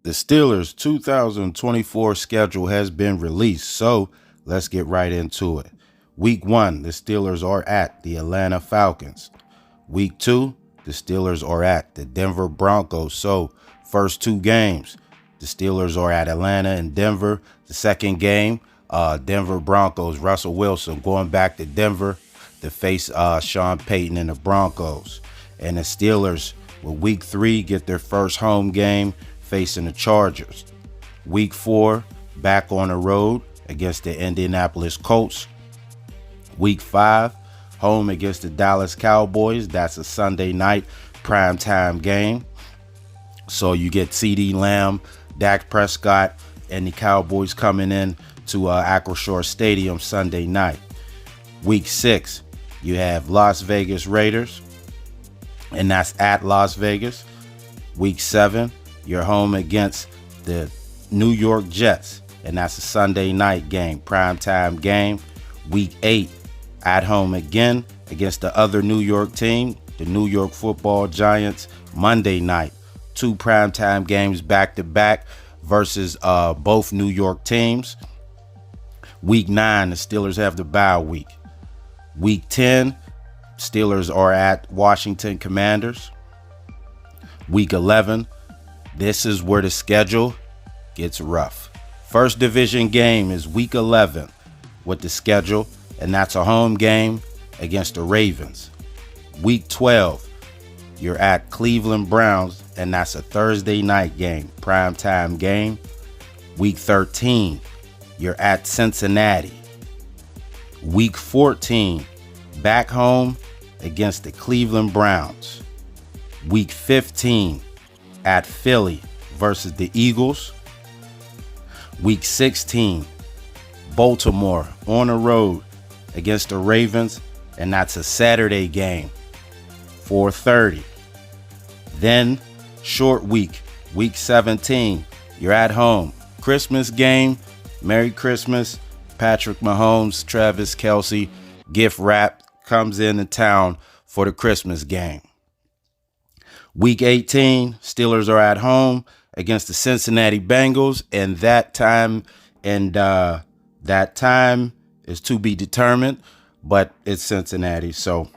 The Steelers' 2024 schedule has been released, so let's get right into it. Week 1, the Steelers are at the Atlanta Falcons. Week 2, the Steelers are at the Denver Broncos. So, first two games, the Steelers are at Atlanta and Denver. The second game, Denver Broncos, Russell Wilson going back to Denver to face Sean Payton and the Broncos. And the Steelers, with Week 3, get their first home game facing the Chargers. Week 4, back on the road against the Indianapolis Colts. Week 5, home against the Dallas Cowboys. That's a Sunday night primetime game. So you get CeeDee Lamb, Dak Prescott, and the Cowboys coming in to Acrisure Stadium Sunday night. Week 6, you have Las Vegas Raiders, and that's at Las Vegas. Week 7, you're home against the New York Jets, and that's a Sunday night game, primetime game. Week 8, at home again against the other New York team, the New York Football Giants, Monday night. Two primetime games back to back versus both New York teams. Week 9, the Steelers have the bye week. Week 10, Steelers are at Washington Commanders. Week 11, this is where the schedule gets rough. First division game is Week 11 with the schedule, and that's a home game against the Ravens. Week 12, you're at Cleveland Browns, and that's a Thursday night game, primetime game. Week 13, you're at Cincinnati. Week 14, back home against the Cleveland Browns. Week 15, at Philly versus the Eagles. Week 16, Baltimore on the road against the Ravens, and that's a Saturday game, 4:30. Then short week, week 17, you're at home. Christmas game, Merry Christmas. Patrick Mahomes, Travis Kelce, gift wrap, comes into town for the Christmas game. Week 18, Steelers are at home against the Cincinnati Bengals, and that time is to be determined, but it's Cincinnati, so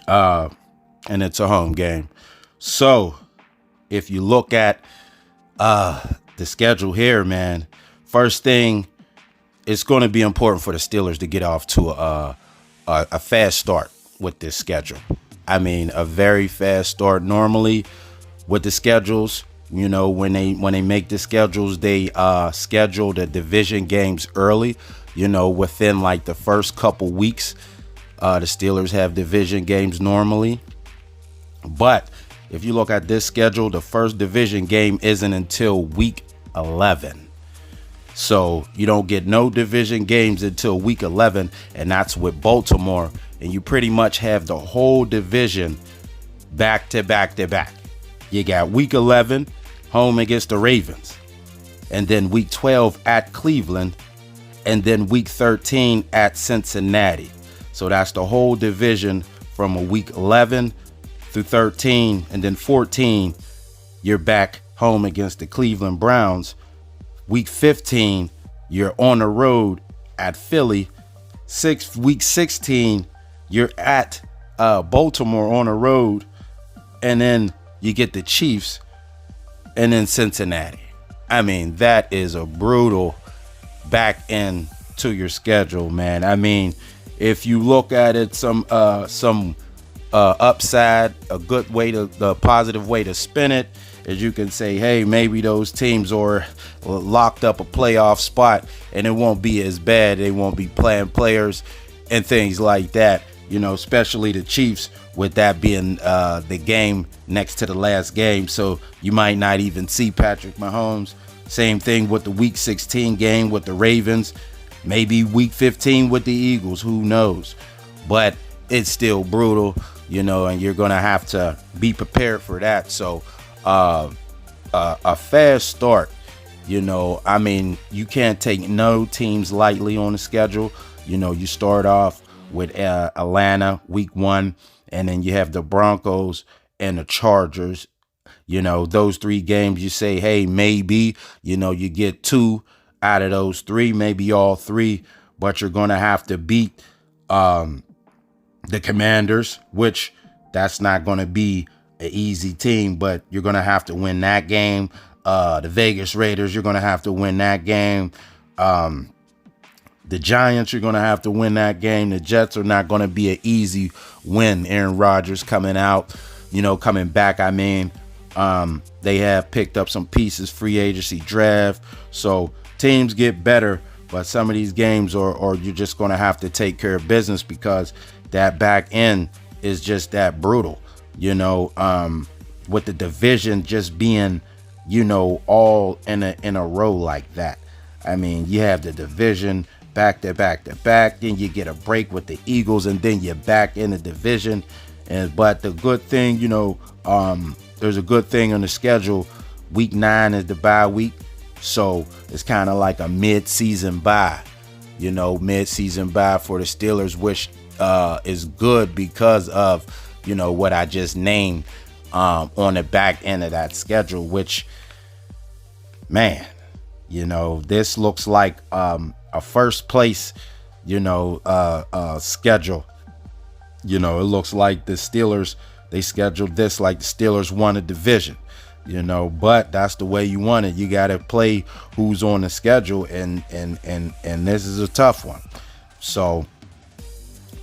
and it's a home game. So if you look at the schedule here, man, first thing, it's going to be important for the Steelers to get off to a fast start with this schedule. I mean, a very fast start. Normally with the schedules, you know, when they make the schedules, they schedule the division games early, you know, within like the first couple weeks. The Steelers have division games normally. But if you look at this schedule, the first division game isn't until week 11. So you don't get no division games until week 11, and that's with Baltimore. And you pretty much have the whole division back to back to back. You got week 11 home against the Ravens, and then week 12 at Cleveland, and then week 13 at Cincinnati. So that's the whole division from a week 11 through 13, and then 14, you're back home against the Cleveland Browns. Week 15, you're on the road at Philly. Week 16, you're at Baltimore on the road, and then you get the Chiefs, and then Cincinnati. I mean, that is a brutal back end to your schedule, man. I mean, if you look at it, some upside, a good way to, the positive way to spin it is you can say, hey, maybe those teams are locked up a playoff spot and it won't be as bad. They won't be playing players and things like that, you know, especially the Chiefs, with that being the game next to the last game. So you might not even see Patrick Mahomes. Same thing with the week 16 game with the Ravens, maybe week 15 with the Eagles, who knows? But it's still brutal, you know, and you're going to have to be prepared for that. So a fast start, you know, I mean, you can't take no teams lightly on the schedule. You know, you start off with Atlanta week 1, and then you have the Broncos and the Chargers. those 3 games, you say, hey, maybe, you get 2 out of those 3, maybe all 3, but you're going to have to beat the Commanders, which that's not going to be an easy team, but you're going to have to win that game. The Vegas Raiders, you're going to have to win that game. The Giants, you're going to have to win that game. The Jets are not going to be an easy win. Aaron Rodgers coming back. I mean, they have picked up some pieces, free agency draft. So teams get better, but some of these games are you're just going to have to take care of business because that back end is just that brutal, with the division just being, all in a row like that. I mean, you have the division back to back to back, then you get a break with the Eagles, and then you're back in the division. But the good thing, there's a good thing on the schedule. Week 9 is the bye week, so it's kind of like a mid-season bye. Mid-season bye for the Steelers, which is good because of what I just named on the back end of that schedule. Which, man, this looks like a first place, schedule. It looks like the Steelers, they scheduled this like the Steelers won a division, but that's the way you want it. You got to play who's on the schedule, and this is a tough one. So,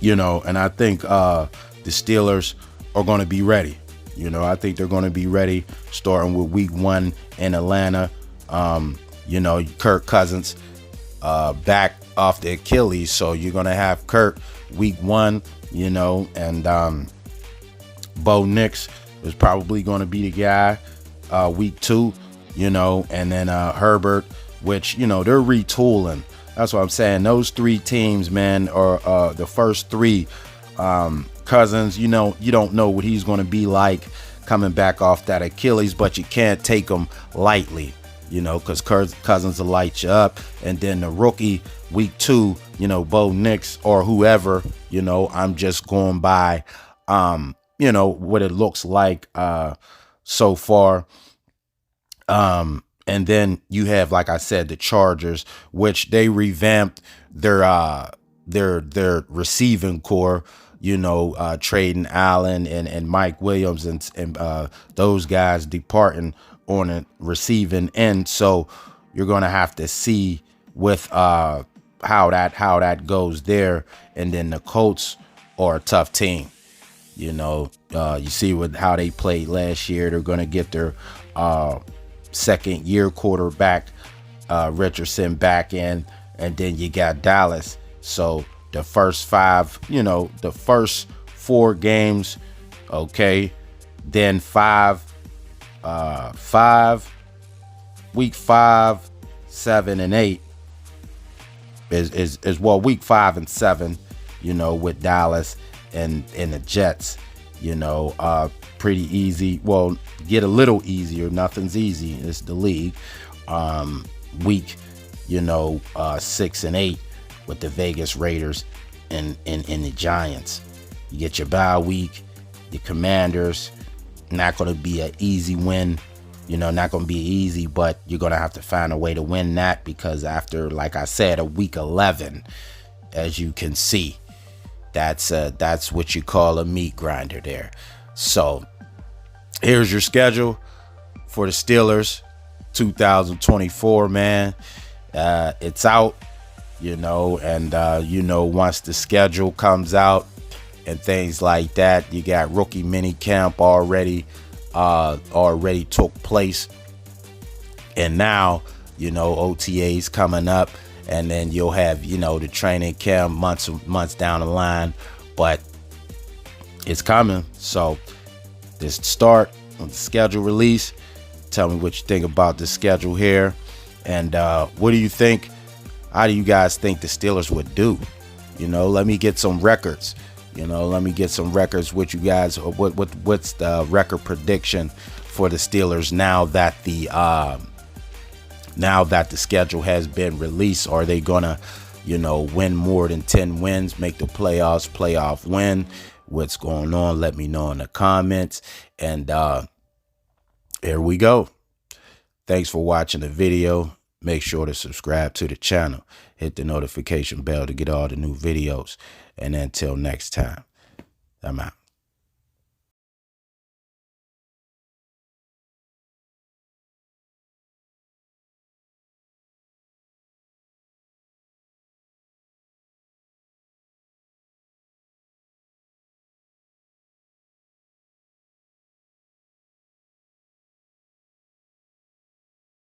and I think the Steelers are going to be ready. I think they're going to be ready starting with week 1 in Atlanta. Kirk Cousins back off the Achilles, so you're going to have Kirk week 1, and Bo Nix is probably going to be the guy week 2, and then Herbert, which, they're retooling. That's what I'm saying. Those 3 teams, man, are the first 3. Cousins, you don't know what he's going to be like coming back off that Achilles, but you can't take him lightly, because Cousins will light you up. And then the rookie week 2, Bo Nix or whoever, I'm just going by, what it looks like so far. And then you have, like I said, the Chargers, which they revamped their receiving core, trading Allen and Mike Williams and those guys departing on a receiving end. So you're going to have to see with how that goes there. And then the Colts are a tough team. You see with how they played last year. They're going to get their second year quarterback Richardson back in, and then you got Dallas. So the first 5, the first 4 games, okay, then 5, week 5, 7, and 8 is week 5 and 7, with Dallas and the Jets, pretty easy. Well, get a little easier. Nothing's easy. It's the league. Week, 6 and 8 with the Vegas Raiders and the Giants. You get your bye week. The Commanders, not going to be an easy win. Not going to be easy, but you're going to have to find a way to win that, because after, like I said, a week 11, as you can see, that's what you call a meat grinder there. So here's your schedule for the Steelers 2024, man. It's out, and once the schedule comes out and things like that, you got rookie mini camp already took place, and now OTAs coming up, and then you'll have the training camp months down the line, but it's coming. So this start on the schedule release. Tell me what you think about the schedule here, and what do you think? How do you guys think the Steelers would do? Let me get some records. Let me get some records with you guys. What's the record prediction for the Steelers now that the schedule has been released? Are they gonna, win more than 10 wins, make the playoff win? What's going on? Let me know in the comments. And Here we go. Thanks for watching the video. Make sure to subscribe to the channel. Hit the notification bell to get all the new videos. And until next time, I'm out.